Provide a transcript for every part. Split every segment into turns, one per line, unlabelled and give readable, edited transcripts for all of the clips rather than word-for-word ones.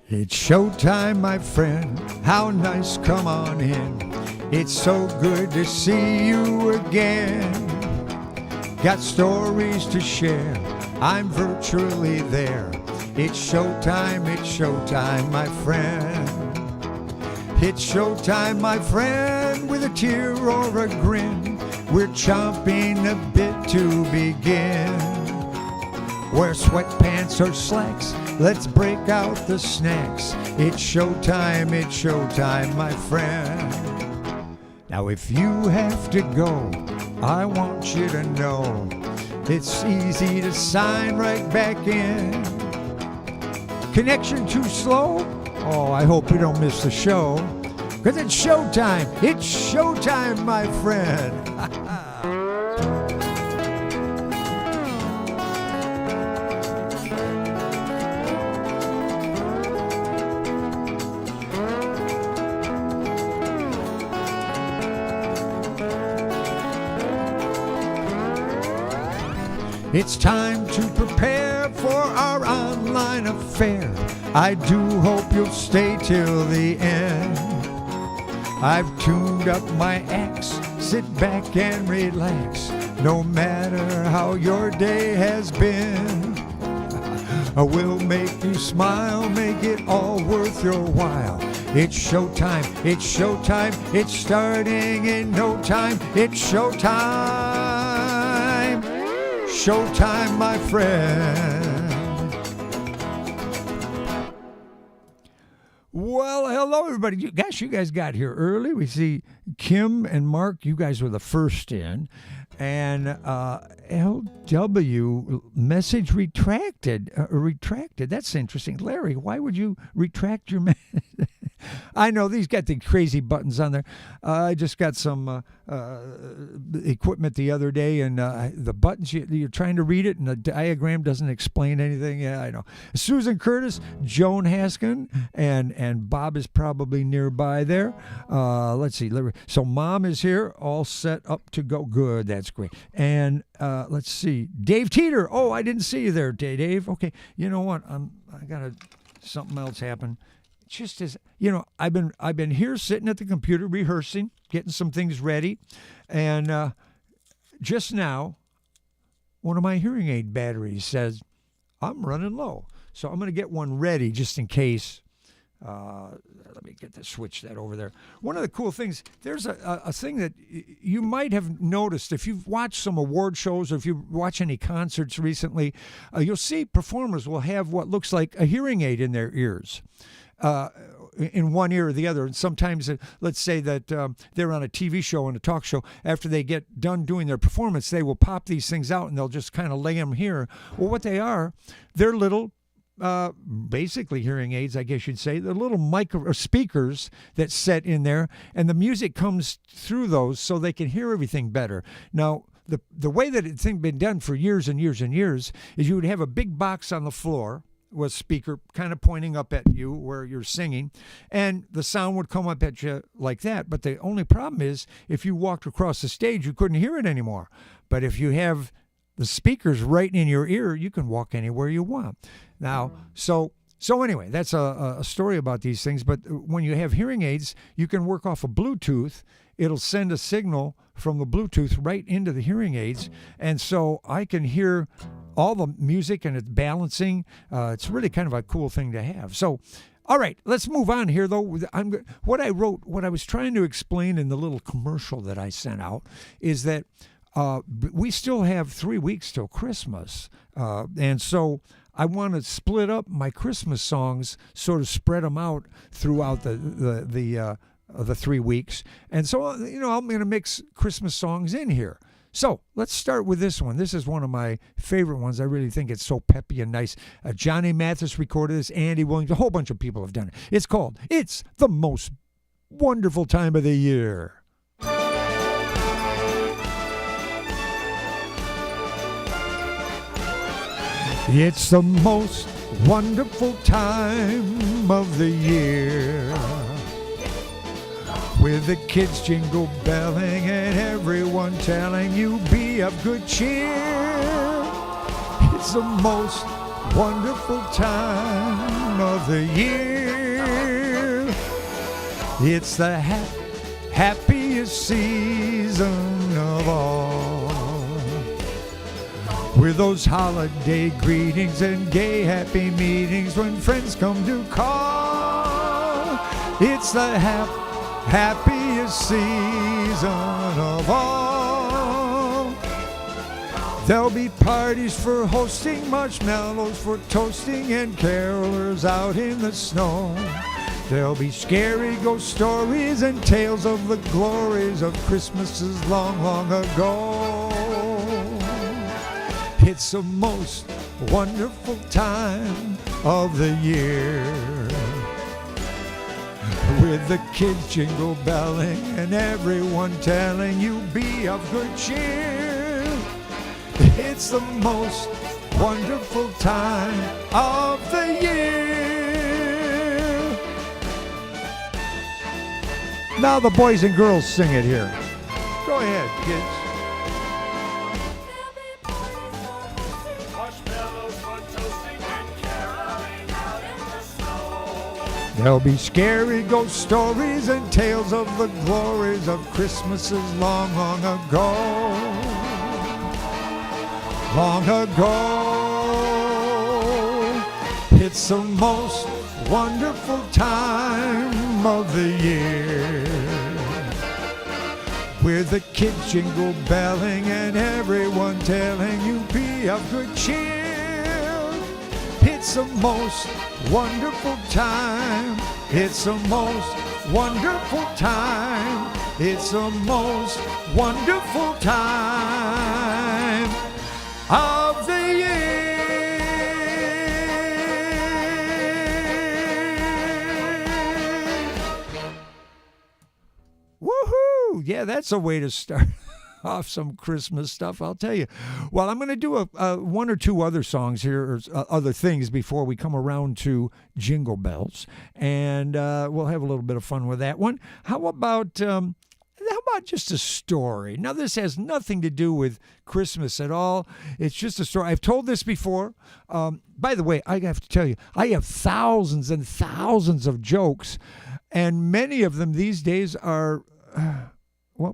It's showtime, my friend. How nice, come on in. It's so good to see you again. Got stories to share. I'm virtually there. It's showtime, my friend. It's showtime, my friend, with a tear or a grin. We're chomping a bit to begin. Wear sweatpants or slacks, let's break out the snacks. It's showtime, my friend. Now if you have to go, I want you to know it's easy to sign right back in. Connection too slow? Oh, I hope you don't miss the show. Because it's showtime, my friend. It's time to prepare for our online affair. I do hope you'll stay till the end. I've tuned up my axe, sit back and relax. No matter how your day has been, I will make you smile, make it all worth your while. It's showtime, it's starting in no time. It's showtime, my friend. Well, hello, everybody. You guys got here early. We see Kim and Mark. You guys were the first in. And LW, message retracted. That's interesting. Larry, why would you retract your message? I know these got the crazy buttons on there. I just got some equipment the other day, and the buttons, you're trying to read it, and the diagram doesn't explain anything. Yeah, I know. Susan Curtis, Joan Haskin, and Bob is probably nearby there. Let's see. So Mom is here, all set up to go. Good. That's great. And let's see. Dave Teeter. Oh, I didn't see you there, Dave. Okay. You know what? I got something else happen. Just as I've been here sitting at the computer rehearsing, getting some things ready, and just now, one of my hearing aid batteries says I'm running low, so I'm going to get one ready just in case. Let me switch that over there. One of the cool things, there's a thing that you might have noticed if you've watched some award shows or if you watch any concerts recently, you'll see performers will have what looks like a hearing aid in their ears. In one ear or the other. And sometimes, let's say that they're on a TV show and a talk show. After they get done doing their performance, they will pop these things out and they'll just kind of lay them here. Well, what they are, they're little, basically hearing aids, I guess you'd say. They're little micro or speakers that set in there, and the music comes through those so they can hear everything better. Now, the way that it's been done for years and years and years is you would have a big box on the floor with a speaker kind of pointing up at you where you're singing, and the sound would come up at you like that. But the only problem is if you walked across the stage, you couldn't hear it anymore. But if you have the speakers right in your ear, you can walk anywhere you want. Now, so anyway, that's a story about these things. But when you have hearing aids, you can work off of Bluetooth. It'll send a signal from the Bluetooth right into the hearing aids. And so I can hear all the music and it's balancing. It's really kind of a cool thing to have. So, all right, let's move on here, though. What I was trying to explain in the little commercial that I sent out is that we still have 3 weeks till Christmas. And so I want to split up my Christmas songs, sort of spread them out throughout the 3 weeks. And so, I'm going to mix Christmas songs in here. So let's start with this one. This is one of my favorite ones. I really think it's so peppy and nice. Johnny Mathis recorded this, Andy Williams, a whole bunch of people have done it. It's called It's the Most Wonderful Time of the Year. It's the most wonderful time of the year, with the kids jingle belling and everyone telling you be of good cheer. It's the most wonderful time of the year. It's the happiest season of all. With those holiday greetings and gay happy meetings when friends come to call. It's the happiest season of all. There'll be parties for hosting, marshmallows for toasting, and carolers out in the snow. There'll be scary ghost stories and tales of the glories of Christmases long, long ago. It's the most wonderful time of the year, with the kids jingle belling and everyone telling you be of good cheer. It's the most wonderful time of the year. Now the boys and girls sing it here. Go ahead, kids. There'll be scary ghost stories and tales of the glories of Christmases long, long ago. Long ago. It's the most wonderful time of the year, with the kids jingle belling and everyone telling you be of good cheer. It's the most wonderful time. It's the most wonderful time. It's the most wonderful time of the year. Woohoo! Yeah, that's a way to start off some Christmas stuff, I'll tell you. Well, I'm going to do one or two other songs here, or other things before we come around to Jingle Bells, and we'll have a little bit of fun with that one. How about just a story? Now, this has nothing to do with Christmas at all. It's just a story. I've told this before. By the way, I have to tell you, I have thousands and thousands of jokes, and many of them these days are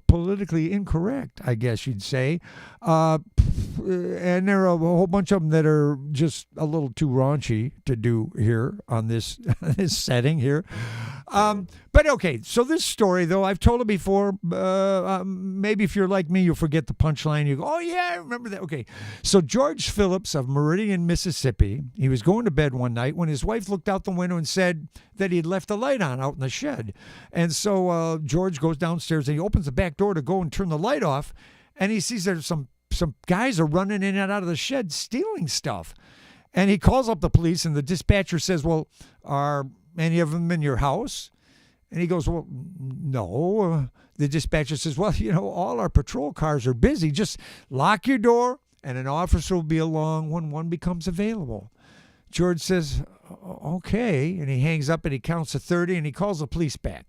politically incorrect, I guess you'd say. And there are a whole bunch of them that are just a little too raunchy to do here on this this setting here. But okay, so this story, though, I've told it before. Maybe if you're like me, you'll forget the punchline. You go, oh, yeah, I remember that. Okay, so George Phillips of Meridian, Mississippi, he was going to bed one night when his wife looked out the window and said that he'd left the light on out in the shed. And so George goes downstairs and he opens the back door to go and turn the light off, and he sees there's some guys are running in and out of the shed stealing stuff. And he calls up the police, and the dispatcher says, well, are any of them in your house? And he goes, well, no. The dispatcher says, well, all our patrol cars are busy. Just lock your door, and an officer will be along when one becomes available. George says, okay. And he hangs up, and he counts to 30, and he calls the police back.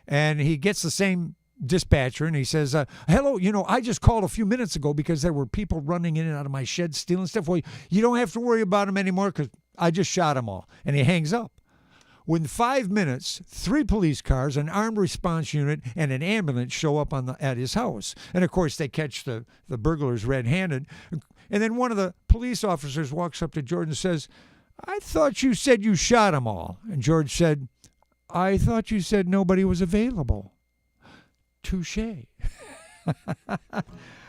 And he gets the same dispatcher, and he says, hello, I just called a few minutes ago because there were people running in and out of my shed stealing stuff. Well, you don't have to worry about them anymore because I just shot them all. And he hangs up. Within 5 minutes, 3 police cars, an armed response unit, and an ambulance show up at his house. And, of course, they catch the burglars red-handed. And then one of the police officers walks up to George and says, I thought you said you shot them all. And George said, I thought you said nobody was available. Touché.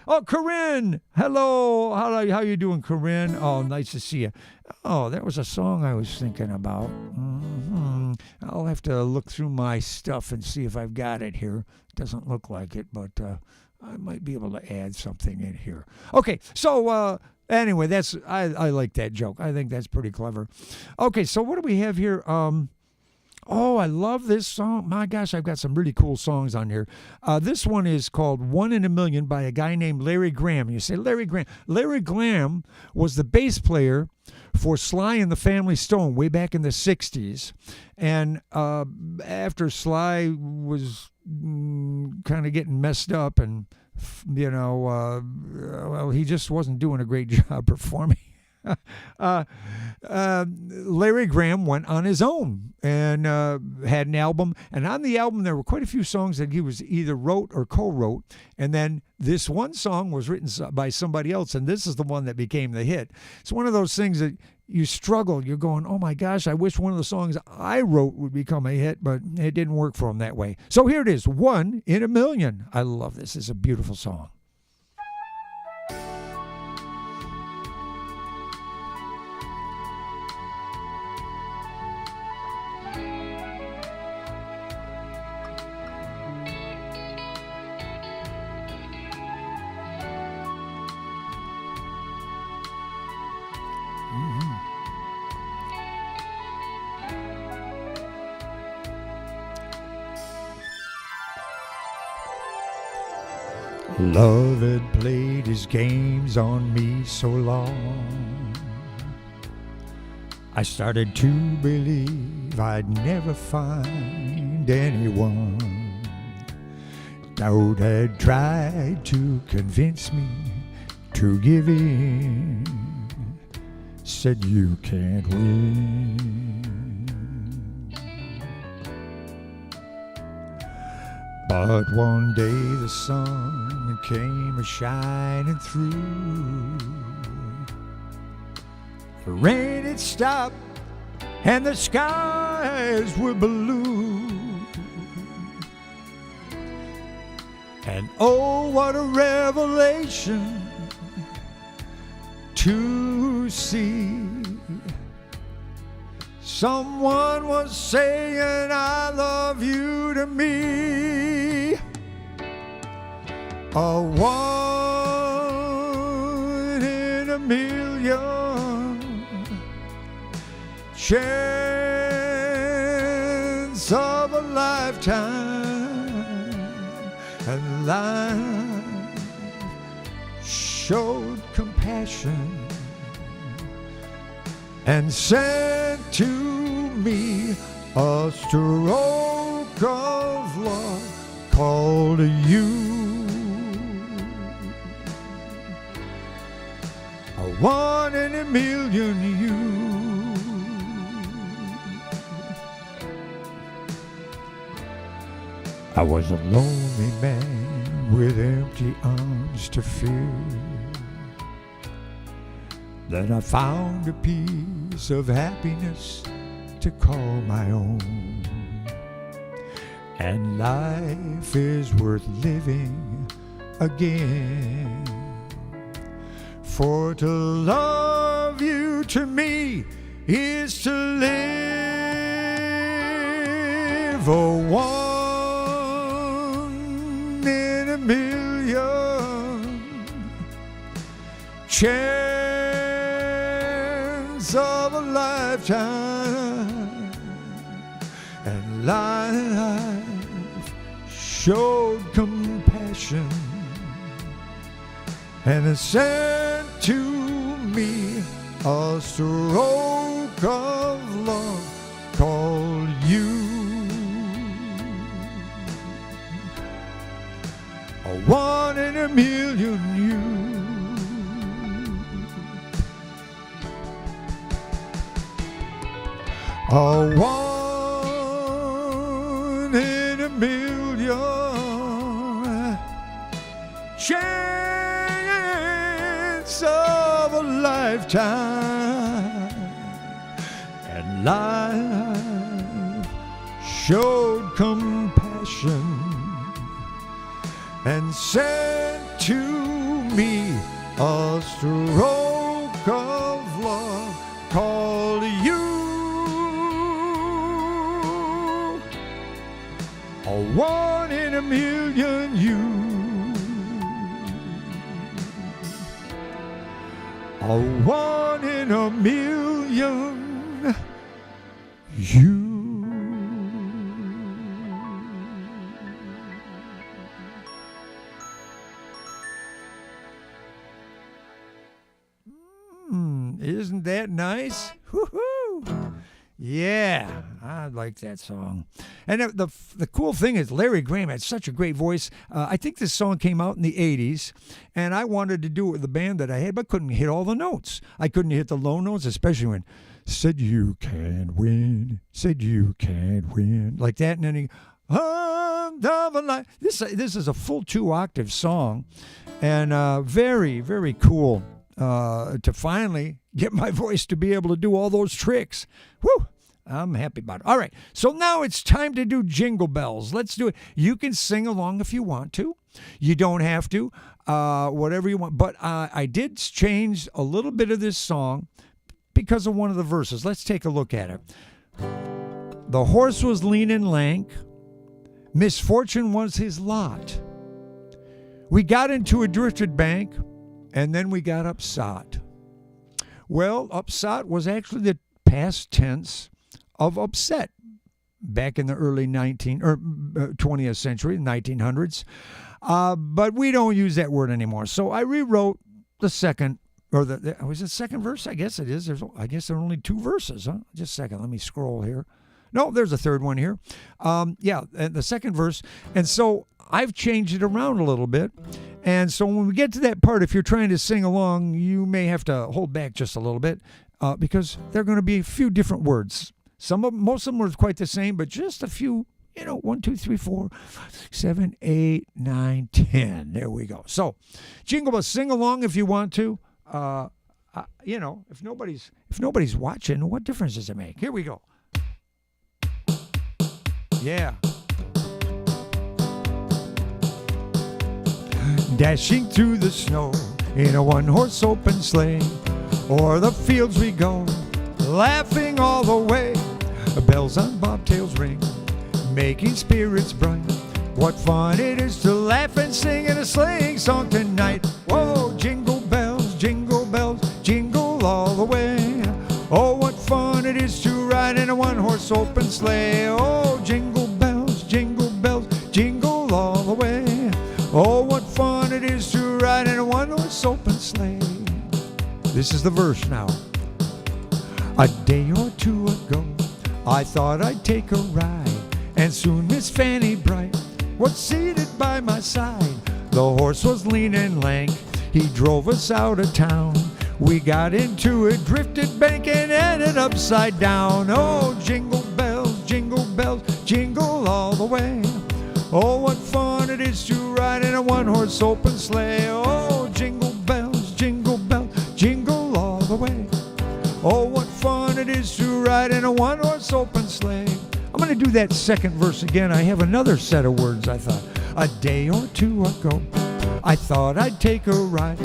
Oh, Corinne. Hello. How you doing, Corinne? Oh, nice to see you. Oh, that was a song I was thinking about. I'll have to look through my stuff and see if I've got it here. Doesn't look like it, but I might be able to add something in here. Okay, so anyway, I like that joke. I think that's pretty clever. Okay, so what do we have here? Oh, I love this song. My gosh, I've got some really cool songs on here. This one is called One in a Million by a guy named Larry Graham. You say, Larry Graham. Larry Graham was the bass player for Sly and the Family Stone way back in the 60s. And after Sly was kind of getting messed up and, well, he just wasn't doing a great job performing. uh, Larry Graham went on his own and had an album. And on the album, there were quite a few songs that he was either wrote or co-wrote. And then this one song was written by somebody else, and this is the one that became the hit. It's one of those things that you struggle. You're going, oh my gosh, I wish one of the songs I wrote would become a hit, but it didn't work for him that way. So here it is, One in a Million. I love this. It's a beautiful song. Love had played his games on me so long, I started to believe I'd never find anyone. Doubt had tried to convince me to give in, said you can't win. But one day the sun came a-shining through. The rain had stopped and the skies were blue. And oh, what a revelation to see. Someone was saying, I love you to me. A one in a million chance of a lifetime. And life showed compassion and sent to me a stroke of love called you. A one in a million you. I was a lonely man with empty arms to fill. Then I found a piece of happiness to call my own. And life is worth living again. For to love you to me is to live. A one in a million chance of a lifetime. And life showed compassion and it sent to me a stroke of love called you. A one in a million you. A one in a million chance of a lifetime. And life showed compassion and sent to me a stroke of love called you. A one in a million you. A one in a million you. Isn't that nice? Woo-hoo! Yeah, I like that song. And the cool thing is Larry Graham had such a great voice. I think this song came out in the 80s, and I wanted to do it with the band that I had, but couldn't hit all the notes. I couldn't hit the low notes, especially when said you can't win, said you can't win, like that. And then he, this is a full 2-octave song, and very, very cool to finally get my voice to be able to do all those tricks. Whew! I'm happy about it. All right, so now it's time to do Jingle Bells. Let's do it. You can sing along if you want to. You don't have to, whatever you want. But I did change a little bit of this song because of one of the verses. Let's take a look at it. The horse was lean and lank. Misfortune was his lot. We got into a drifted bank, and then we got upsot. Well, upsot was actually the past tense of upset back in the early 20th century, 1900s. But we don't use that word anymore. So I rewrote the second, or was it second verse? I guess it is. I guess there are only 2 verses, huh? Just a second. Let me scroll here. No, there's a third one here. The second verse. And so I've changed it around a little bbit. And so when we get to that part, if you're trying to sing along, you may have to hold back just a little bit because there are going to be a few different words. Most of them are quite the same, but just a few, 1, 2, 3, 4, 5, 6, 7, 8, 9, 10. There we go. So Jingle Bells, sing along if you want to. If nobody's watching, what difference does it make? Here we go. Yeah. Dashing through the snow in a 1-horse open sleigh, o'er the fields we go, laughing all the way. Bells on bobtails ring, making spirits bright. What fun it is to laugh and sing in a sleighing song tonight. Whoa, jingle bells, jingle all the way. Oh, what fun it is to ride in a 1-horse open sleigh. Oh, jingle bells, jingle all the way. Oh, what fun it is to ride in a 1-horse open sleigh. This is the verse now. A day or 2 ago, I thought I'd take a ride, and soon Miss Fanny Bright was seated by my side. The horse was lean and lank, he drove us out of town. We got into a drifted bank and ended upside down. Oh, jingle bells, jingle all the way. Oh, what fun it is to ride in a 1-horse open sleigh. Oh, jingle bells, jingle all the way. Oh, what fun it is to ride in a 1-horse open sleigh. I'm going to do that second verse again. I have another set of words, I thought. A day or 2 ago, I thought I'd take a ride,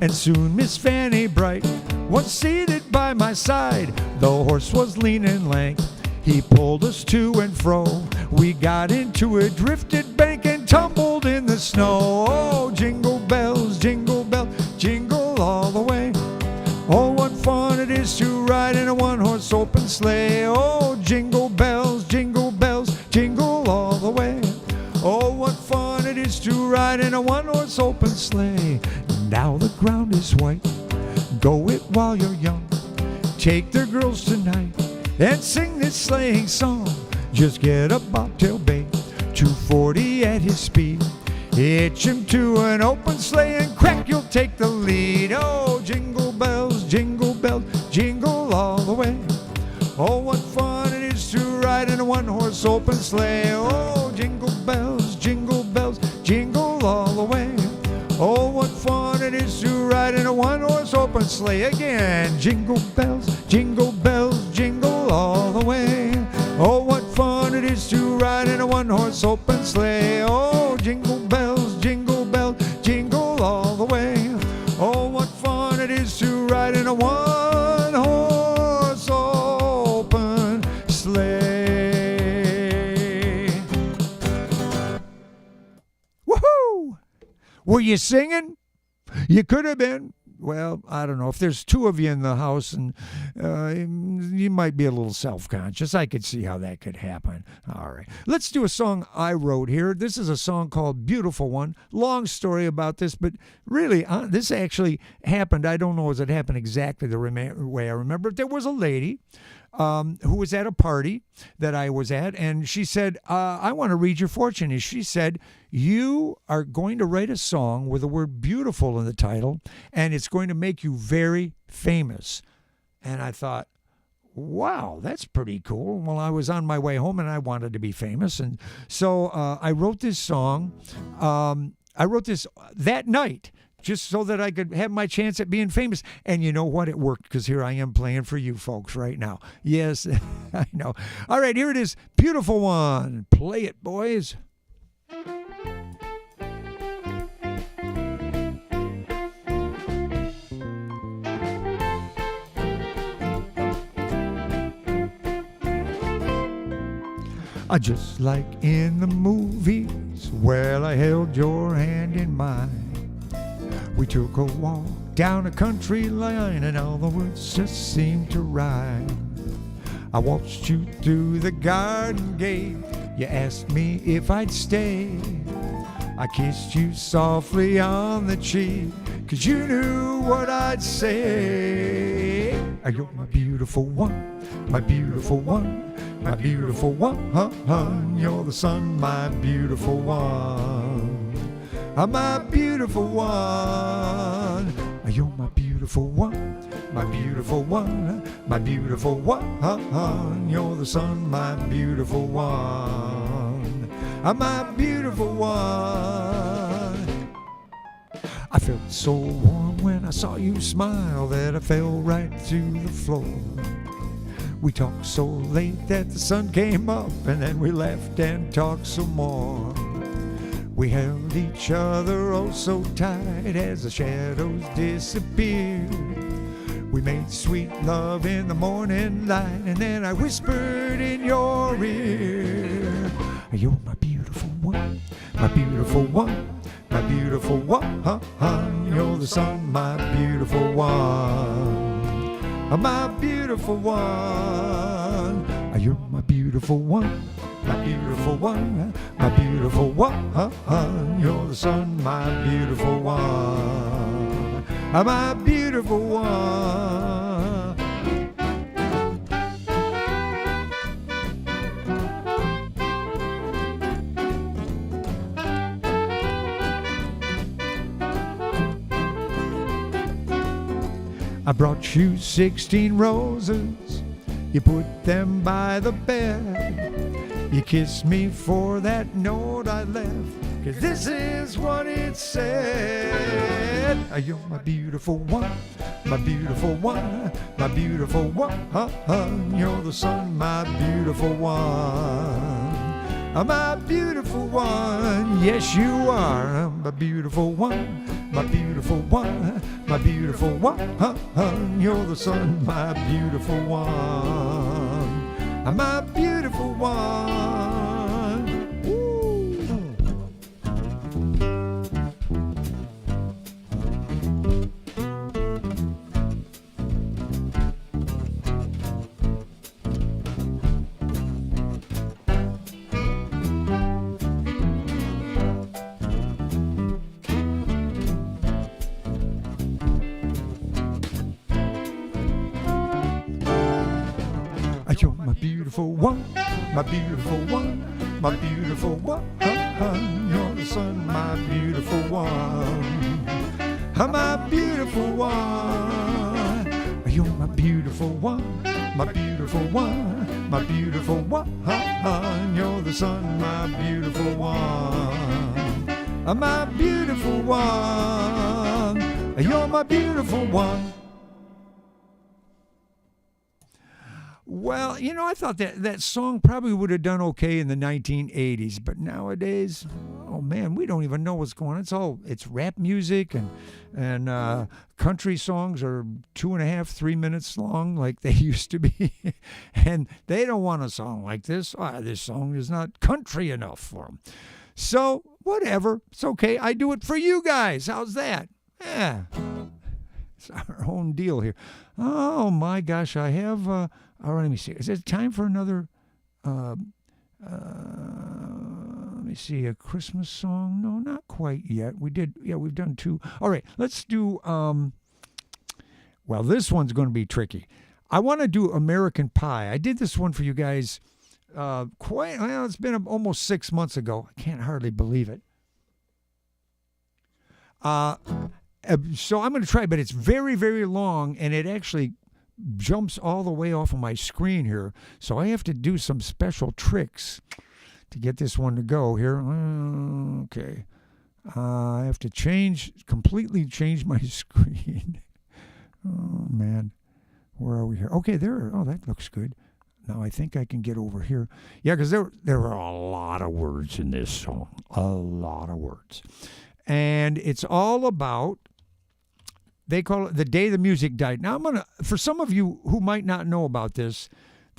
and soon Miss Fanny Bright was seated by my side. The horse was lean and lank, he pulled us to and fro. We got into a drifted bank and tumbled in the snow. Oh, jingle bells, jingle all the way. Oh, what fun it is to ride in a 1-horse open sleigh. Oh, jingle bells, jingle all the way. Oh, what fun it is to ride in a 1-horse open sleigh. Now the ground is white, go it while you're young. Take the girls tonight and sing this sleighing song. Just get a bobtail bay, 240 at his speed. Hitch him to an open sleigh and crack, you'll take the lead. Oh, jingle bells, jingle all the way. Oh, what fun it is to ride in a 1-horse open sleigh. Oh, jingle bells, jingle all the way. Oh, what fun it is to ride in a 1-horse open sleigh. Again, jingle bells, jingle all the way. Oh, what fun it is to ride in a 1-horse open sleigh. Oh, jingle bells, jingle all the way. Oh, what fun it is to ride in a 1-horse open sleigh. Woohoo! Were you singing? You could have been. Well, I don't know. If there's 2 of you in the house, and you might be a little self-conscious. I could see how that could happen. All right. Let's do a song I wrote here. This is a song called Beautiful One. Long story about this, but really, this actually happened. I don't know as it happened exactly the way I remember. There was a lady who was at a party that I was at, and she said, I want to read your fortune. And she said, you are going to write a song with the word beautiful in the title, and it's going to make you very famous. And I thought, wow, that's pretty cool. Well, I was on my way home and I wanted to be famous. And so I wrote this song. I wrote this that night just so that I could have my chance at being famous. And you know what? It worked, because here I am playing for you folks right now. Yes, I know. All right, here it is. Beautiful One. Play it, boys. Just like in the movies, well, I held your hand in mine. We took a walk down a country line, and all the words just seemed to rhyme. I watched you through the garden gate. You asked me if I'd stay. I kissed you softly on the cheek, 'cause you knew what I'd say. You're my beautiful one, my beautiful one. My beautiful one, you're the sun, my beautiful one. My beautiful one, you're my beautiful one, my beautiful one, my beautiful one. You're the sun, my beautiful one, my beautiful one. I felt so warm when I saw you smile that I fell right to the floor. We talked so late that the sun came up, and then we left and talked some more. We held each other oh so tight as the shadows disappeared. We made sweet love in the morning light, and then I whispered in your ear, you're my beautiful one, my beautiful one, my beautiful one. You're the sun, my beautiful one. My beautiful one, you're my beautiful one, my beautiful one, my beautiful one. You're the sun, my beautiful one, my beautiful one. I brought you 16 roses, you put them by the bed. You kissed me for that note I left, 'cause this is what it said. You're my beautiful one, my beautiful one, my beautiful one. You're the sun, my beautiful one. My beautiful one, yes you are, my beautiful one, my beautiful one, my beautiful one. You're the sun, my beautiful one, my beautiful one. Ooh. You're my beautiful one, my beautiful one, my beautiful one. You're the sun, my beautiful one, my beautiful one. You're my beautiful one, my beautiful one, my beautiful one. You're the sun, my beautiful one, my beautiful one. You're my beautiful one. Well, I thought that song probably would have done okay in the 1980s, but nowadays, oh man, we don't even know what's going on. It's rap music, and country songs are 2.5, 3 minutes long like they used to be, and they don't want a song like this. This song is not country enough for them. So whatever, it's okay. I do it for you guys. How's that? Yeah, it's our own deal here. Oh my gosh, I have. All right, let me see. Is it time for another, let me see, a Christmas song? No, not quite yet. We've done two. All right, let's do, well, this one's going to be tricky. I want to do American Pie. I did this one for you guys it's been almost 6 months ago. I can't hardly believe it. So I'm going to try, but it's very, very long, and it actually jumps all the way off of my screen here. So I have to do some special tricks to get this one to go here. Okay. I have to completely change my screen. Oh, man. Where are we here? Okay, there. Oh, that looks good. Now I think I can get over here. Yeah, because there are a lot of words in this song. A lot of words. And it's all about, they call it The Day the Music Died. Now, for some of you who might not know about this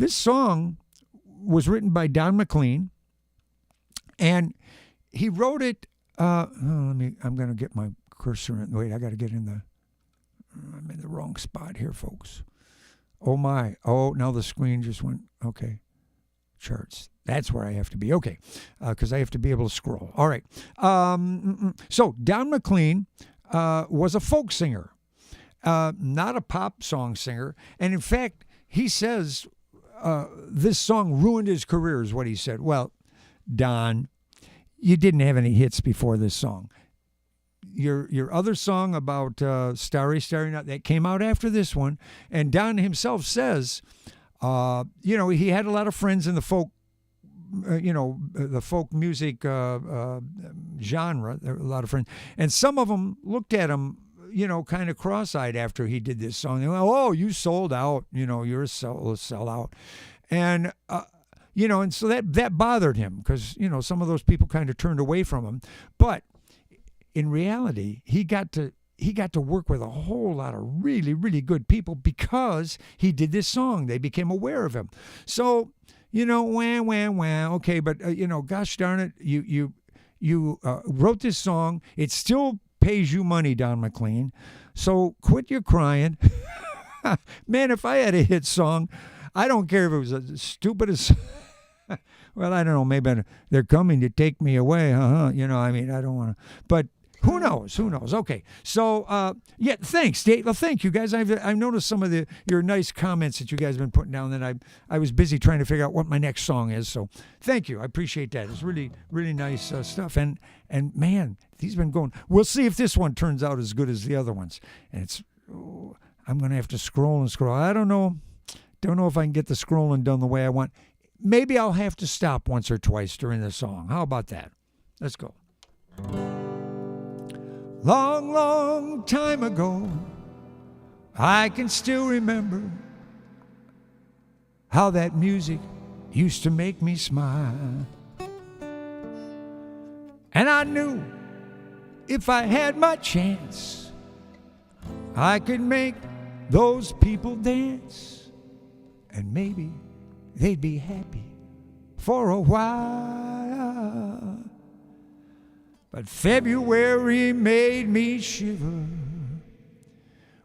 song was written by Don McLean, and he wrote it, I'm going to get my cursor in. Wait, I got to get I'm in the wrong spot here, folks. Oh, my. Oh, now the screen just went, okay. Charts. That's where I have to be. Okay. Because I have to be able to scroll. All right. So Don McLean was a folk singer, not a pop song singer. And in fact, he says this song ruined his career is what he said. Well, Don, you didn't have any hits before this song. Your other song about Starry, Starry Night, that came out after this one. And Don himself says, he had a lot of friends in the folk, the folk music genre. There were a lot of friends. And some of them looked at him, kind of cross-eyed after he did this song. They went, oh, you sold out. You're a sellout. And, and so that bothered him because, some of those people kind of turned away from him. But in reality, he got to work with a whole lot of really, really good people because he did this song. They became aware of him. So, wah, wah, wah. Okay, but, gosh darn it, you wrote this song. It still pays you money, Don McLean. So quit your crying. Man, if I had a hit song, I don't care if it was as stupid as... Well, I don't know. Maybe they're coming to take me away. I don't want to... But... Who knows? Okay. So, thanks, Dave. Well, thank you, guys. I've noticed some of your nice comments that you guys have been putting down. That I was busy trying to figure out what my next song is. So, thank you. I appreciate that. It's really, really nice stuff. And man, these have been going. We'll see if this one turns out as good as the other ones. And I'm going to have to scroll and scroll. I don't know. Don't know if I can get the scrolling done the way I want. Maybe I'll have to stop once or twice during the song. How about that? Let's go. Long, long time ago, I can still remember how that music used to make me smile. And I knew if I had my chance, I could make those people dance. And maybe they'd be happy for a while. But February made me shiver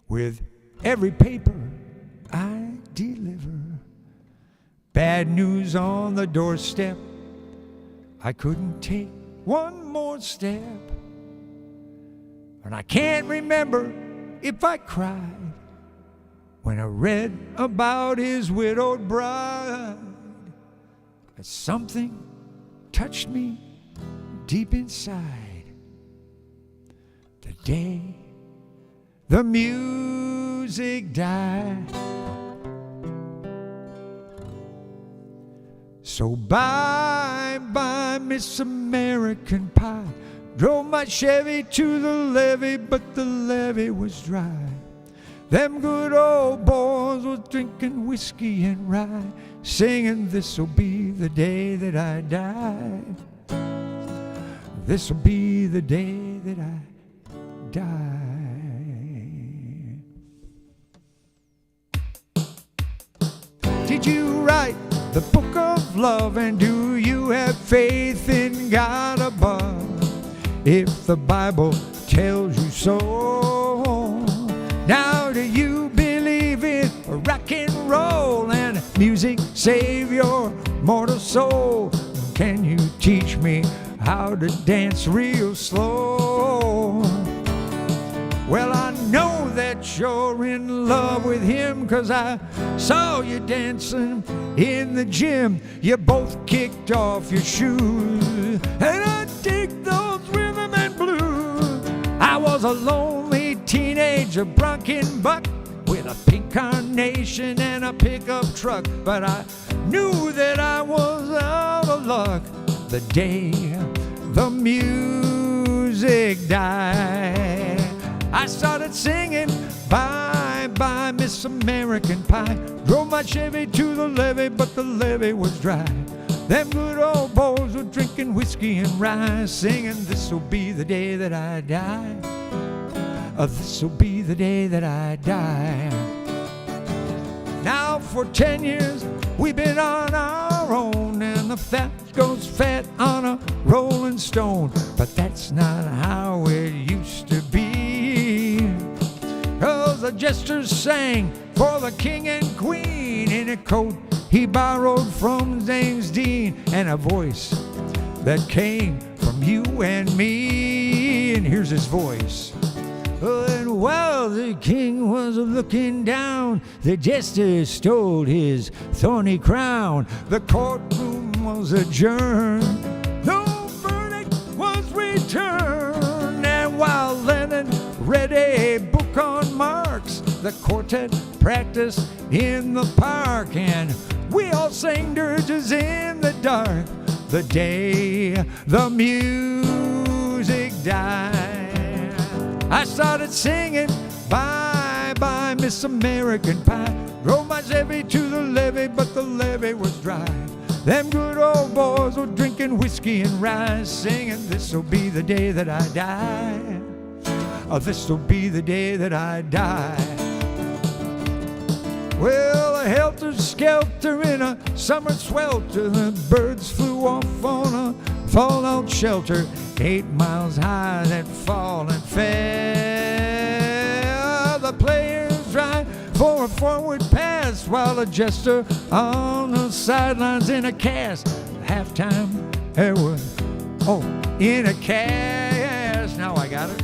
with every paper I deliver. Bad news on the doorstep. I couldn't take one more step. And I can't remember if I cried when I read about his widowed bride. But something touched me deep inside the day the music died. So bye bye Miss American Pie. Drove my Chevy to the levee, but the levee was dry. Them good old boys was drinking whiskey and rye, singing this'll be the day that I die. This'll be the day that I die. Did you write the book of love, and do you have faith in God above? If the Bible tells you so, now do you believe in rock and roll and music save your mortal soul? Can you teach me how to dance real slow? Well, I know that sure in love with him, 'cause I saw you dancing in the gym. You both kicked off your shoes, and I dig those rhythm and blues. I was a lonely teenager, bronking buck, with a pink carnation and a pickup truck. But I knew that I was out of luck the day the music died. I started singing Bye Bye Miss American Pie. Drove my Chevy to the levee, but the levee was dry. Them good old boys were drinking whiskey and rye, singing this'll be the day that I die. This'll be the day that I die. Now for 10 years we've been on our own, and the fat goes fat on a rolling stone. But that's not how it used to be, 'cause the jester sang for the king and queen in a coat he borrowed from James Dean, and a voice that came from you and me. And here's his voice. And while the king was looking down, the jester stole his thorny crown. The courtroom was adjourned, no verdict was returned. And while Lennon read a book on Marx, the quartet practiced in the park, and we all sang dirges in the dark the day the music died. I started singing Bye Bye Miss American Pie. Drove my Chevy to the levee, but the levee was dry. Them good old boys were drinking whiskey and rye, singing this'll be the day that I die. This'll be the day that I die. Well, a helter-skelter in a summer swelter, the birds flew off on a fallout shelter, 8 miles high that fall and fell. The players tried for a forward pass, while the jester on the sidelines in a cast. Halftime, there was, in a cast. Now I got it.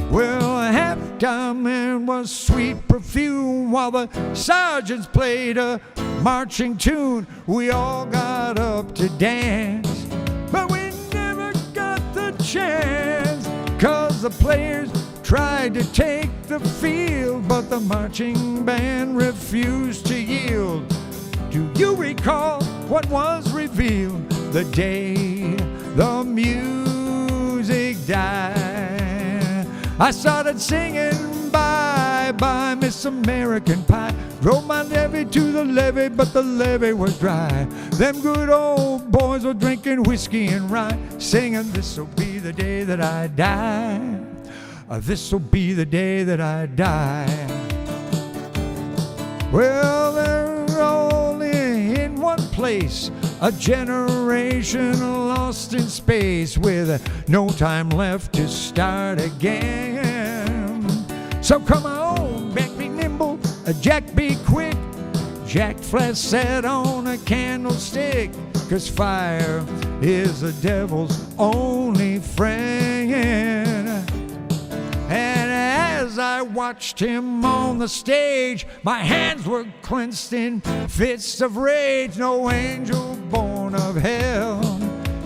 Well, halftime there was sweet perfume, while the sergeants played a marching tune. We all got up to dance, but we never got the chance, 'cause the players tried to take the field, but the marching band refused to yield. Do you recall what was revealed the day the music died? I started singing Bye Bye Miss American Pie. Drove my Chevy to the levee, but the levee was dry. Them good old boys were drinking whiskey and rye, singing this'll be the day that I die. This'll be the day that I die. Well, they're only in one place, a generation lost in space, with no time left to start again. So come on, Beck, be nimble, Jack, be quick. Jack Flash sat on a candlestick, 'cause fire is the devil's only friend. And as I watched him on the stage, my hands were clenched in fists of rage. No angel born of hell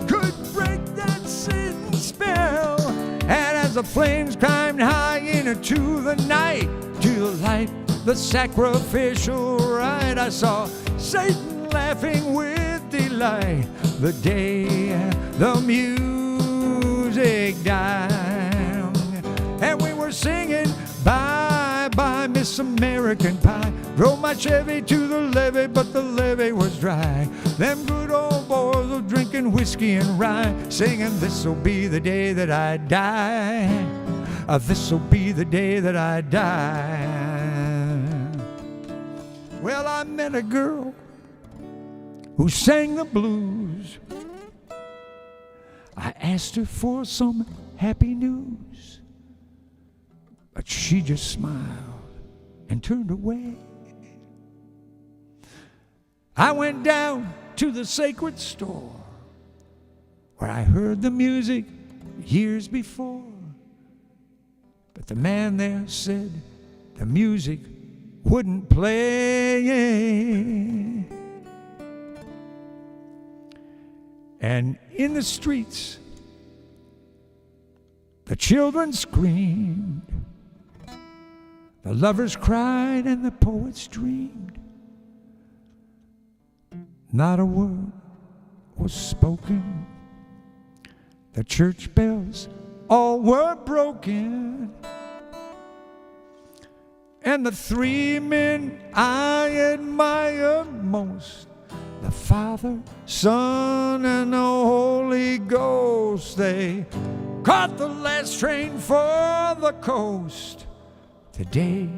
could break that Satan spell. And as the flames climbed high into the night, to light the sacrificial rite, I saw Satan laughing with delight the day the music died. And we were singing Bye Bye Miss American Pie. Drove my Chevy to the levee, but the levee was dry. Them good old boys were drinking whiskey and rye, singing this'll be the day that I die. This'll be the day that I die. Well, I met a girl who sang the blues. I asked her for some happy news, but she just smiled and turned away. I went down to the sacred store where I heard the music years before, but the man there said the music wouldn't play. And in the streets, the children screamed, the lovers cried, and the poets dreamed. Not a word was spoken. The church bells all were broken. And the three men I admire most, the Father, Son, and the Holy Ghost, they caught the last train for the coast. Today,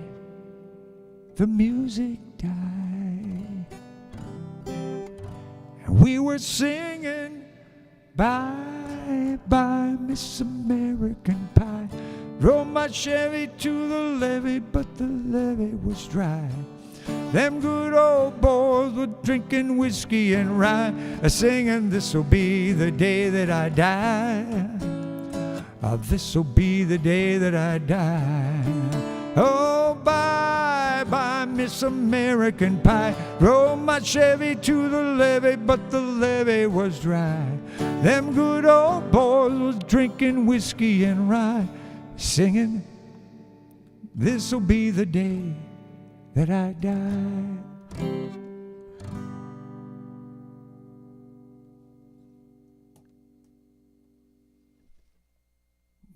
the music died. And we were singing, bye, bye, Miss American Pie. Drove my Chevy to the levee, but the levee was dry. Them good old boys were drinking whiskey and rye, singing, this'll be the day that I die. This'll be the day that I die. Oh, bye, bye, Miss American Pie. Drove my Chevy to the levee, but the levee was dry. Them good old boys was drinking whiskey and rye, singing, this'll be the day that I die.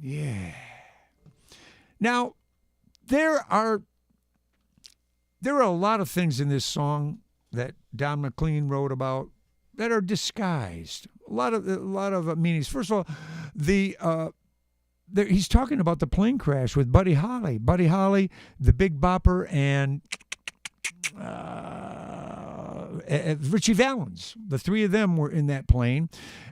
Yeah. Now, there are a lot of things in this song that Don McLean wrote about that are disguised. A lot of meanings. First of all, he's talking about the plane crash with Buddy Holly. Buddy Holly, the Big Bopper, and Richie Valens. The three of them were in that plane.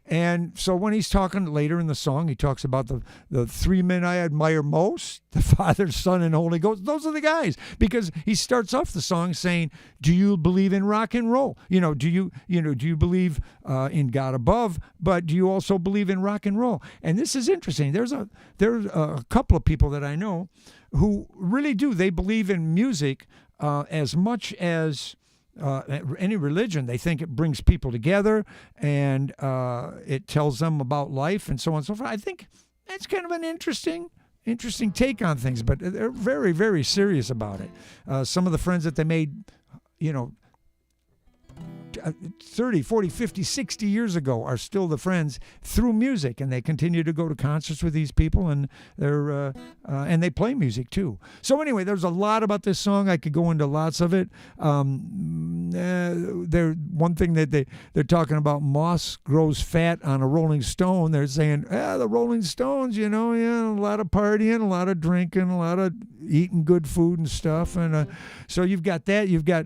And so when he's talking later in the song, he talks about the three men I admire most, the Father, Son, and Holy Ghost. Those are the guys. Because he starts off the song saying, do you believe in rock and roll? Do you believe in God above, but do you also believe in rock and roll? And this is interesting. There's a couple of people that I know who really do. They believe in music as much as any religion. They think it brings people together and it tells them about life and so on and so forth. I think that's kind of an interesting take on things, but they're very, very serious about it. Some of the friends that they made, 30, 40, 50, 60 years ago are still the friends through music, and they continue to go to concerts with these people, and and they play music too. So anyway, there's a lot about this song. I could go into lots of it. One thing that they're talking about, moss grows fat on a Rolling Stone. They're saying, the Rolling Stones, a lot of partying, a lot of drinking, a lot of eating good food and stuff, and so you've got that. You've got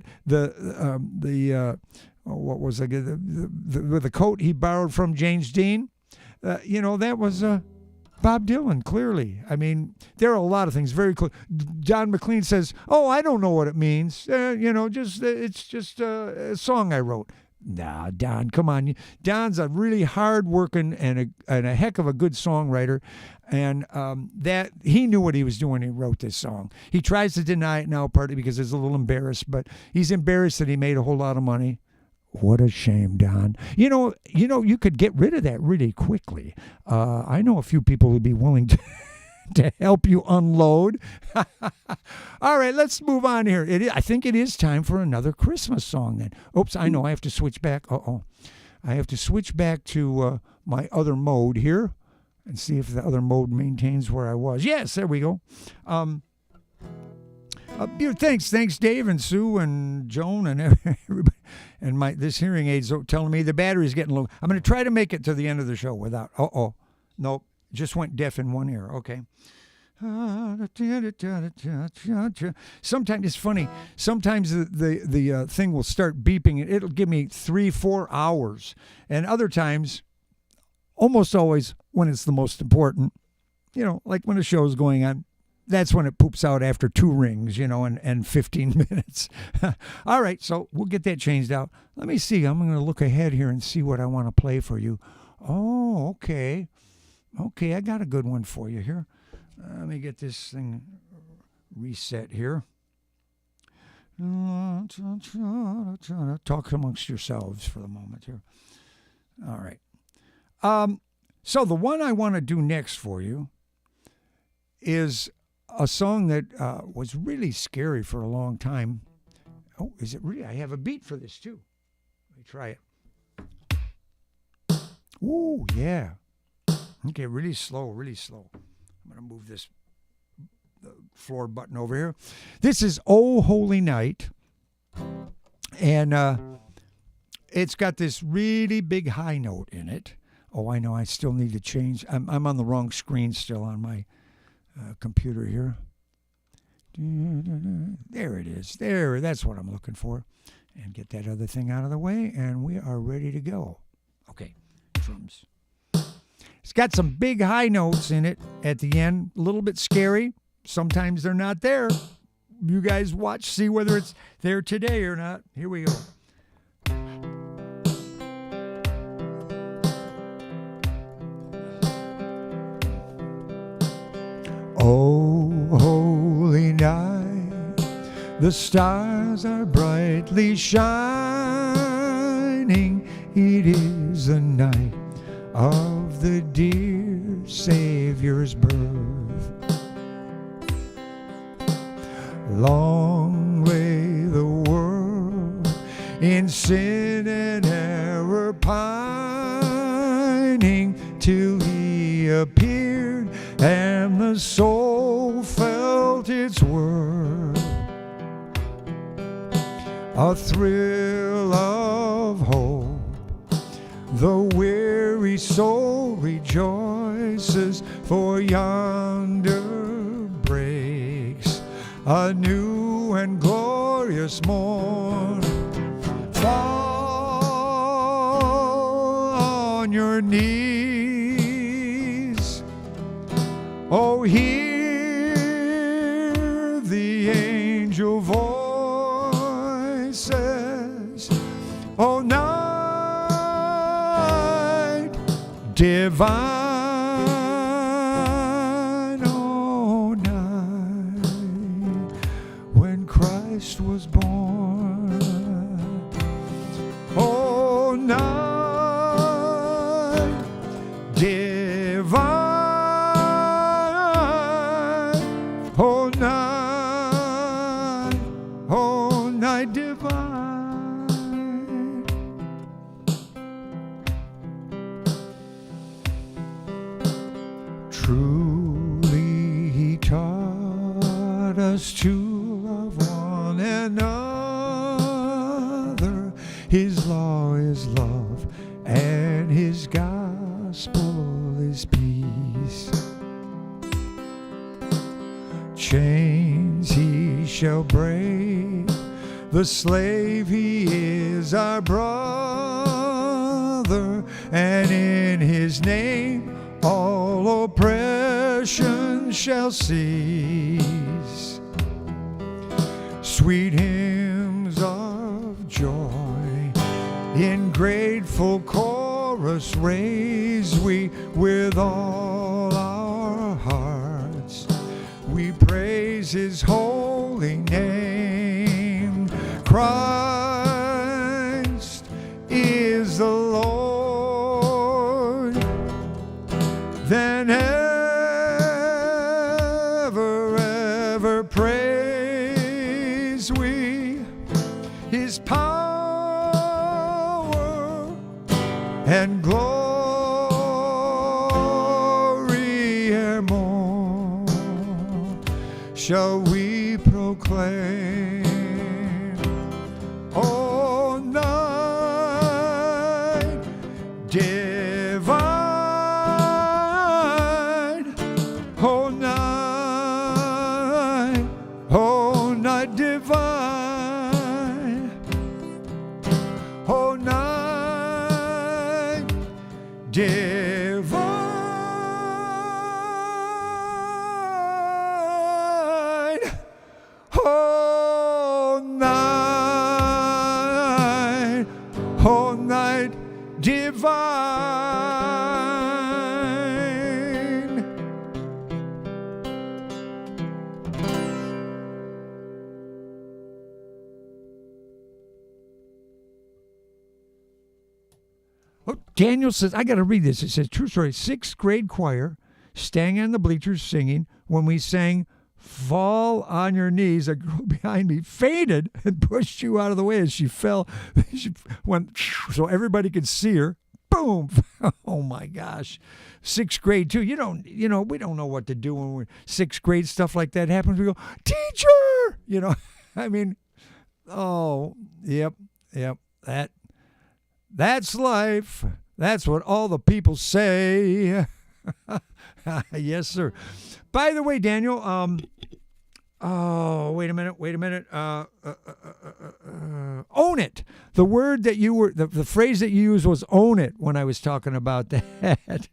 what was it? The coat he borrowed from James Dean. That was Bob Dylan, clearly. I mean, there are a lot of things very clear. John McLean says, I don't know what it means. It's just a song I wrote. Nah, Don, come on. Don's a really hard-working and a heck of a good songwriter, and that he knew what he was doing when he wrote this song. He tries to deny it now, partly because he's a little embarrassed, but he's embarrassed that he made a whole lot of money. What a shame, Don. You could get rid of that really quickly. I know a few people who'd be willing to help you unload. All right, let's move on here. I think it is time for another Christmas song then. Oops, I know I have to switch back. I have to switch back to my other mode here and see if the other mode maintains where I was. Yes, there we go. Thanks, Dave and Sue and Joan and everybody. And this hearing aid's telling me the battery's getting low. I'm going to try to make it to the end of the show without. Nope, just went deaf in one ear. Okay. Sometimes it's funny. Sometimes the thing will start beeping. It'll give me 3-4 hours, and other times, almost always when it's the most important. Like when a show's going on. That's when it poops out after 2 rings, and 15 minutes. All right, so we'll get that changed out. Let me see. I'm going to look ahead here and see what I want to play for you. Oh, okay. Okay, I got a good one for you here. Let me get this thing reset here. Talk amongst yourselves for the moment here. All right. So the one I want to do next for you is a song that was really scary for a long time. Oh, is it really? I have a beat for this too. Let me try it. Ooh, yeah. Okay, really slow, really slow. I'm going to move this floor button over here. This is Oh Holy Night. And it's got this really big high note in it. Oh, I know. I still need to change. I'm on the wrong screen still on my computer here. There it is. There. That's what I'm looking for. And get that other thing out of the way, and we are ready to go. Okay, drums. It's got some big high notes in it at the end. A little bit scary. Sometimes they're not there. You guys watch, see whether it's there today or not. Here we go. Oh, holy night, the stars are brightly shining. It is the night of the dear Savior's birth. Long lay the world in sin and error pining, till he appeared and the soul felt its worth. A thrill of hope, the weary soul rejoices, for yonder breaks a new and glorious morn. Fall on your knees, oh, hear the angel voices, oh, night divine, oh, night when Christ was born, oh, night divine, oh, night divine. Truly he taught us to love one another. His law is love, and his gospel is peace. Chains he shall break, the slave he is our brother, and in his name all oppression shall cease. Sweet hymns of joy in grateful chorus raise we with all our hearts. We praise his holy name. Christ is the Lord. Then ever praise we his power and glory evermore shall we proclaim. Oh, night divine, oh, night divine, oh, night divine, oh, Oh, Daniel says, I got to read this. It says, true story, 6th grade choir, standing on the bleachers singing. When we sang Fall on Your Knees, a girl behind me fainted and pushed you out of the way as she fell. She went, so everybody could see her. Boom. Oh, my gosh. 6th grade, too. We don't know what to do when we're 6th grade. Stuff like that happens. We go, teacher! I mean, oh, yep. That's life. That's what all the people say. Yes, sir. By the way, Daniel, wait a minute. Own it. The word that you were, the phrase that you used was own it when I was talking about that.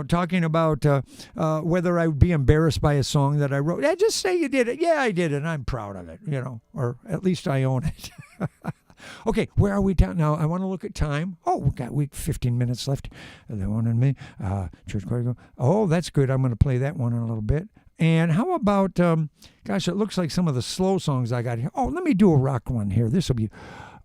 Talking about whether I would be embarrassed by a song that I wrote. Yeah, just say you did it. Yeah, I did it, and I'm proud of it, or at least I own it. Okay, where are we down now? I want to look at time. Oh, we 15 minutes left. The one and me. Church choir. Oh, that's good. I'm going to play that one in a little bit. And how about, it looks like some of the slow songs I got here. Oh, let me do a rock one here. This will be,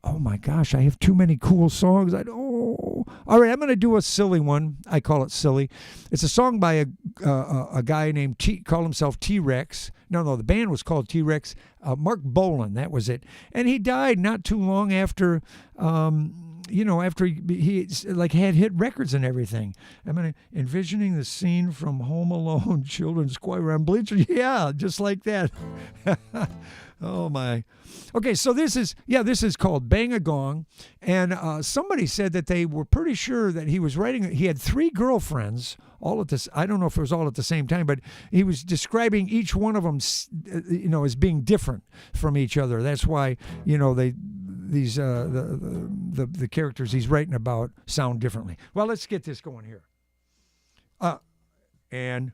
oh my gosh, I have too many cool songs. All right, I'm going to do a silly one. I call it silly. It's a song by a guy named called himself T-Rex. No, the band was called T-Rex. Mark Bolan, that was it. And he died not too long after, after he had hit records and everything. I'm envisioning the scene from Home Alone children's choir on bleachers. Yeah, just like that. Oh my. Okay, so this is called Bang a Gong, and somebody said that they were pretty sure that he had 3 girlfriends all at this. I don't know if it was all at the same time, but he was describing each one of them, as being different from each other. That's why, the characters he's writing about sound differently. Well, let's get this going here. And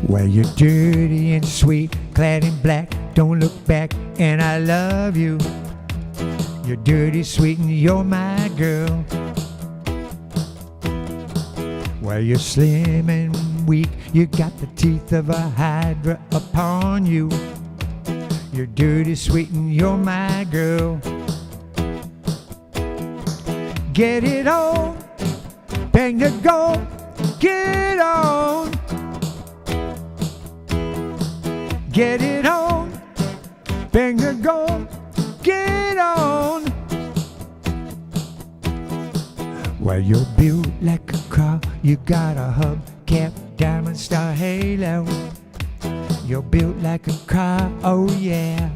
well, you're dirty and sweet, clad in black, don't look back, and I love you. You're dirty, sweet, and you're my girl. Well, you're slim and weak, you got the teeth of a hydra upon you. You're dirty, sweet, and you're my girl. Get it on, bang the gong, get on. Get it on, bang the gong, get on. Well, you're built like a car, you got a hubcap, diamond star halo. You're built like a car, oh yeah.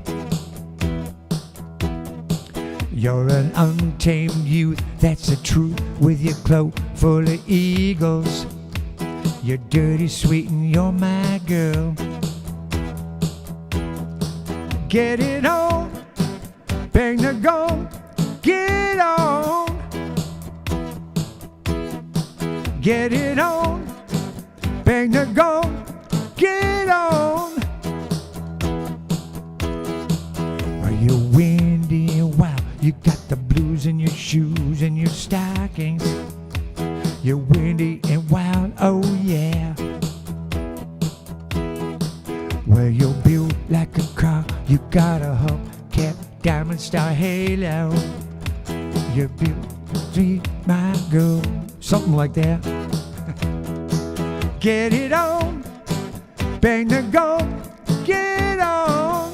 You're an untamed youth, that's the truth, with your cloak full of eagles. You're dirty, sweet, and you're my girl. Get it on, bang the gong, get on. Get it on, bang the gong, get on. Are you windy and wild? You got the blues in your shoes and your stockings. You're windy and wild, oh yeah. Well, you're built like a car, you got a hubcap, diamond star halo. You're built to be my girl. Something like that. Get it on, bang the gong, get on.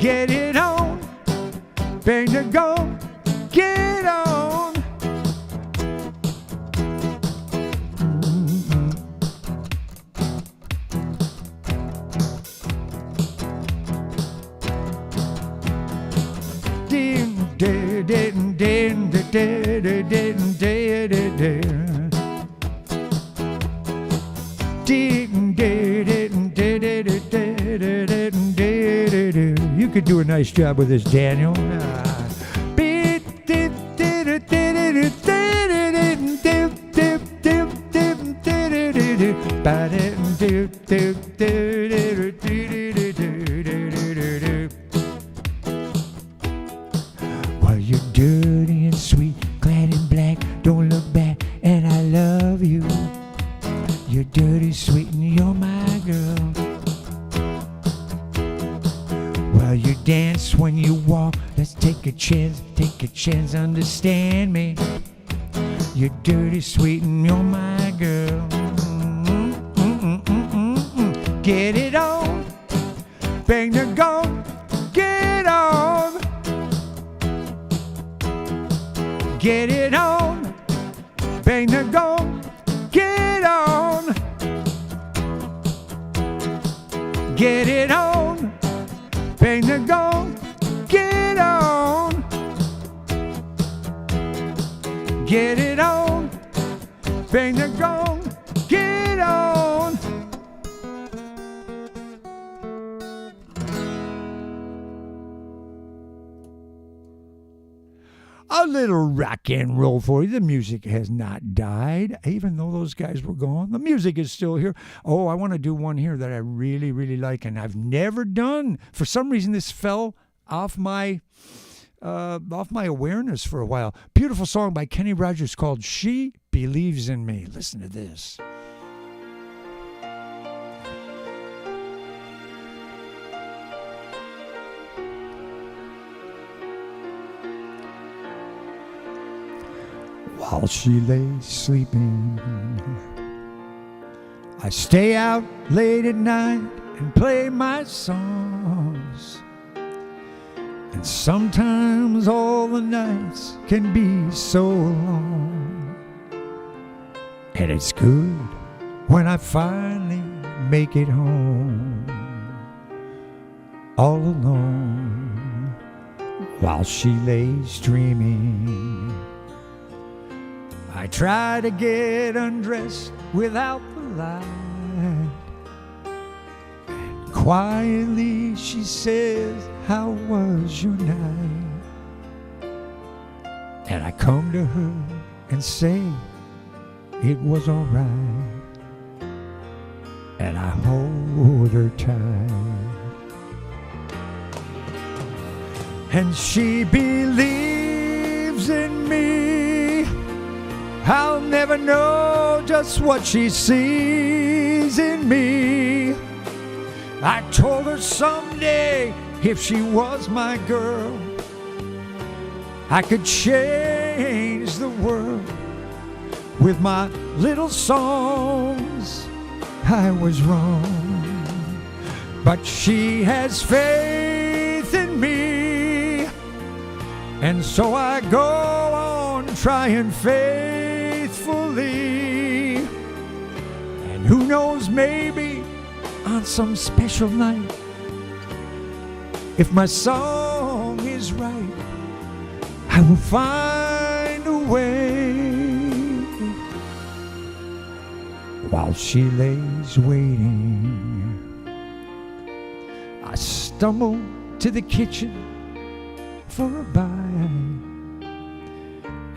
Get it on, bang the gong, get on. You could do a nice job with this, Daniel. She doesn't understand me. You're dirty, sweet, and you're my girl. Get it on, bang the gong, get on. Get it on, bang the gong, get on. Get it on, bang the gong, get on. Get it on, bang the gong, get on. A little rock and roll for you. The music has not died, even though those guys were gone. The music is still here. Oh, I want to do one here that I really, really like, and I've never done. For some reason, this fell off my awareness for a while. Beautiful song by Kenny Rogers called "She Believes in Me." Listen to this. While she lays sleeping, I stay out late at night and play my songs. And sometimes all the nights can be so long. And it's good when I finally make it home, all alone, while she lays dreaming. I try to get undressed without the light, and quietly she says, "How was your night?" And I come to her and say, "It was all right," and I hold her tight. And she believes in me. I'll never know just what she sees in me. I told her someday if she was my girl, I could change the world with my little songs. I was wrong, but she has faith in me, and so I go on trying faithfully. And who knows, maybe on some special night, if my song is right, I will find a way. While she lays waiting, I stumble to the kitchen for a bite,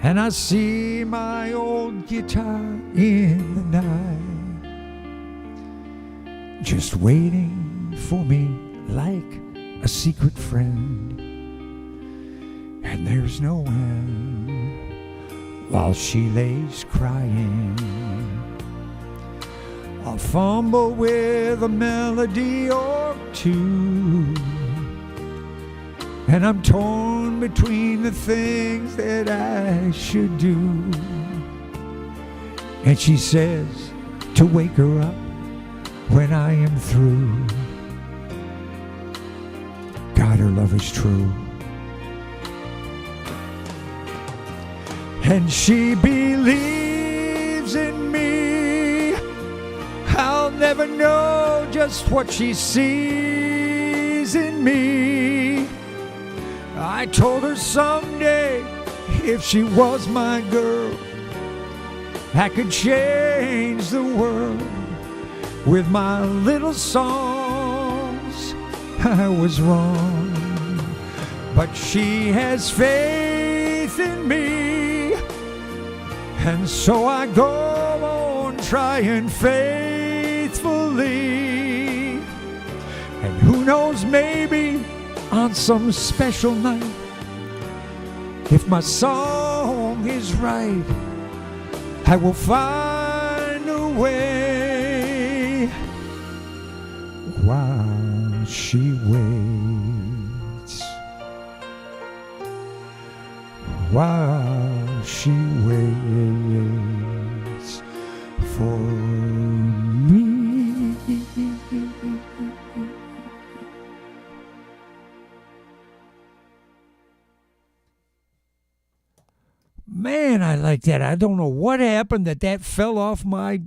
and I see my old guitar in the night, just waiting for me like a secret friend. And there's no end while she lays crying. I'll fumble with a melody or two, and I'm torn between the things that I should do. And she says to wake her up when I am through. God, her love is true. And she believes in me. I'll never know just what she sees in me. I told her someday if she was my girl, I could change the world with my little songs. I was wrong, but she has faith in me, and so I go on trying faithfully. And who knows, maybe on some special night, if my song is right, I will find a way. While she waits, while she waits for me. Man, I like that. I don't know what happened that fell off my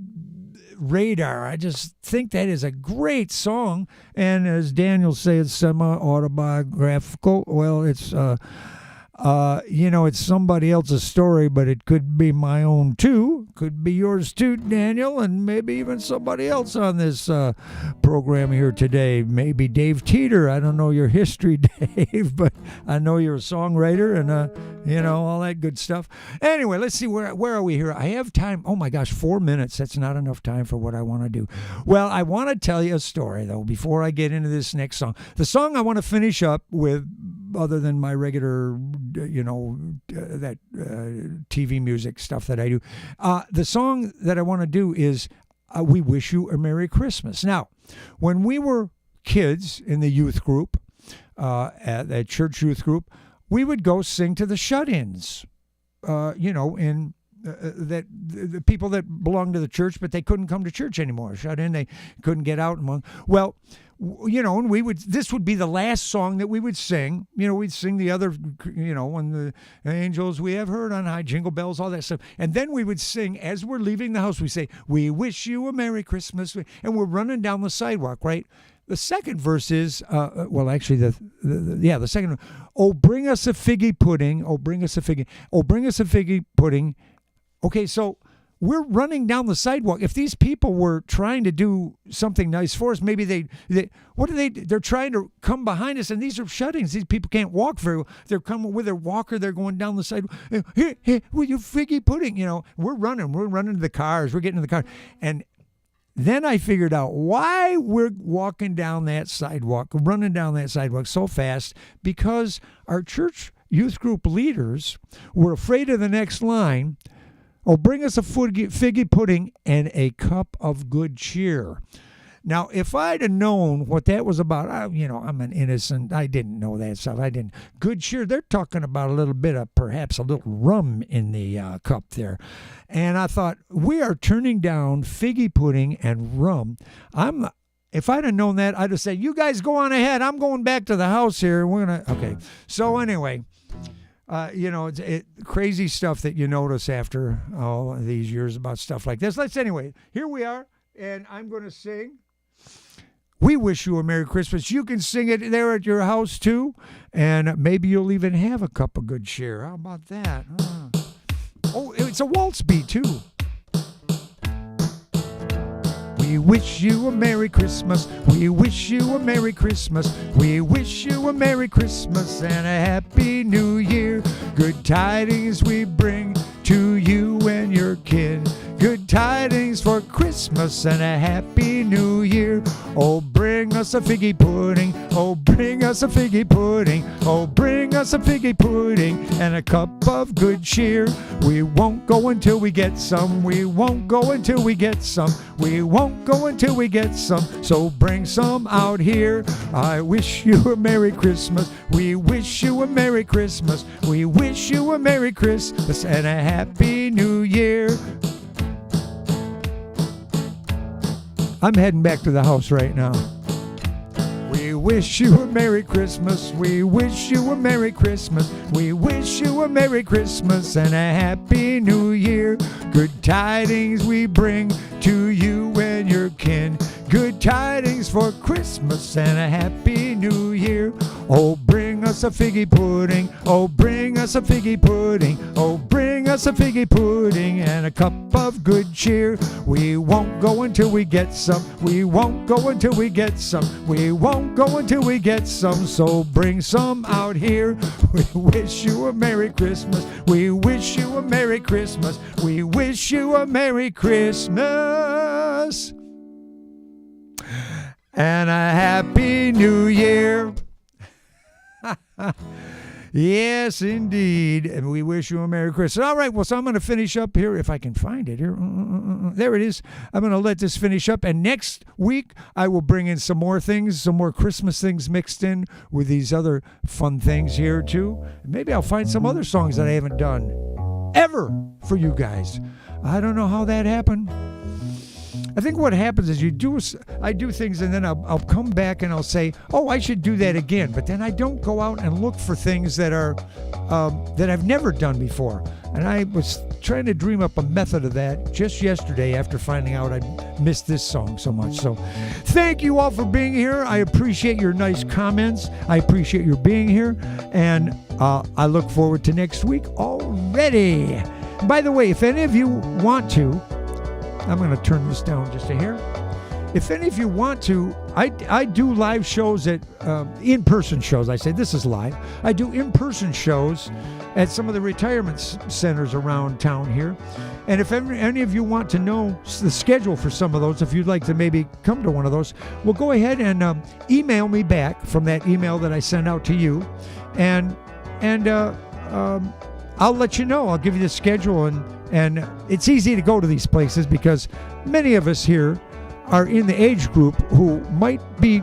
radar. I just think that is a great song. And as Daniel says, semi-autobiographical. Well, it's it's somebody else's story, but it could be my own too. Could be yours too, Daniel, and maybe even somebody else on this program here today. Maybe Dave Teeter. I don't know your history, Dave, but I know you're a songwriter and all that good stuff. Anyway, let's see, where are we here? I have time. Oh my gosh, 4 minutes. That's not enough time for what I want to do. Well, I want to tell you a story though before I get into this next song. The song I want to finish up with, other than my regular, that TV music stuff that I do, the song that I want to do is We Wish You a Merry Christmas. Now, when we were kids in the youth group, at that church youth group, we would go sing to the shut-ins, in that the people that belonged to the church, but they couldn't come to church anymore. Shut in, they couldn't get out. Well, and this would be the last song that we would sing. We'd sing the other, when the angels we have heard on high, Jingle Bells, all that stuff. And then we would sing, as we're leaving the house, we say, we wish you a Merry Christmas. And we're running down the sidewalk, right? The second verse is, the second one, oh, bring us a figgy pudding. Oh, bring us a figgy. Oh, bring us a figgy pudding. Okay, so we're running down the sidewalk. If these people were trying to do something nice for us, maybe they're trying to come behind us, and these are shut-ins. These people can't walk very well. They're coming with their walker. They're going down the sidewalk. Hey, will you figgy pudding? We're running to the cars. We're getting to the car. And then I figured out why we're walking down that sidewalk, running down that sidewalk so fast, because our church youth group leaders were afraid of the next line. Oh, bring us a figgy pudding and a cup of good cheer. Now, if I'd have known what that was about, I'm an innocent. I didn't know that stuff. Good cheer, they're talking about a little bit of perhaps a little rum in the cup there. And I thought, we are turning down figgy pudding and rum. If I'd have known that, I'd have said, you guys go on ahead. I'm going back to the house here. Okay. So anyway, it's crazy stuff that you notice after all these years about stuff like this. Anyway, here we are, and I'm going to sing We Wish You a Merry Christmas. You can sing it there at your house too, and maybe you'll even have a cup of good cheer. How about that? Oh, it's a waltz beat too. We wish you a Merry Christmas. We wish you a Merry Christmas. We wish you a Merry Christmas and a Happy New Year. Good tidings we bring to you and your kin. Good tidings for Christmas and a Happy New Year. Oh, bring us a figgy pudding. Oh, bring us a figgy pudding. Oh, bring us a figgy pudding and a cup of good cheer. We won't go until we get some. We won't go until we get some. We won't go until we get some. So bring some out here. I wish you a Merry Christmas. We wish you a Merry Christmas. We wish you a Merry Christmas and a Happy New Year. I'm heading back to the house right now. We wish you a Merry Christmas. We wish you a Merry Christmas. We wish you a Merry Christmas and a Happy New Year. Good tidings we bring to you and your kin. Good tidings for Christmas and a Happy New Year. Oh, bring us a figgy pudding. Oh, bring us a figgy pudding. Oh, bring us a figgy pudding and a cup of good cheer. We won't go until we get some. We won't go until we get some. We won't go until we get some. So bring some out here. We wish you a Merry Christmas. We wish you a Merry Christmas. We wish you a Merry Christmas and a Happy New Year. Yes, indeed. And we wish you a Merry Christmas. All right, well, so I'm going to finish up here if I can find it here. There it is. I'm going to let this finish up. And next week, I will bring in some more things, some more Christmas things mixed in with these other fun things here, too. Maybe I'll find some other songs that I haven't done ever for you guys. I don't know how that happened. I think what happens is I do things and then I'll come back and I'll say, oh, I should do that again. But then I don't go out and look for things that are that I've never done before. And I was trying to dream up a method of that just yesterday after finding out I missed this song so much. So thank you all for being here. I appreciate your nice comments. I appreciate your being here. And I look forward to next week already. By the way, if any of you want to, I'm going to turn this down just a hair. If any of you want to, I do live shows at in-person shows. I say this is live. I do in-person shows at some of the retirement centers around town here. And if any of you want to know the schedule for some of those, if you'd like to maybe come to one of those, well, go ahead and email me back from that email that I send out to you. And I'll let you know. I'll give you the schedule, and it's easy to go to these places because many of us here are in the age group who might be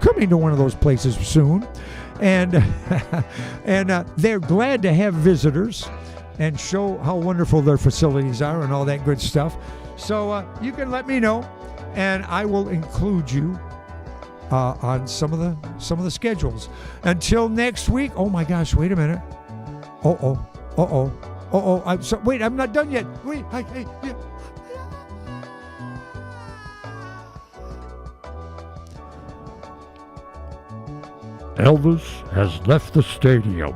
coming to one of those places soon, and they're glad to have visitors and show how wonderful their facilities are and all that good stuff. So you can let me know, and I will include you on some of the schedules. Until next week. Oh my gosh! Wait a minute. Wait, I'm not done yet. Wait, yeah.
Elvis has left the stadium.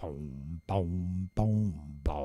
Boom, boom, boom, boom.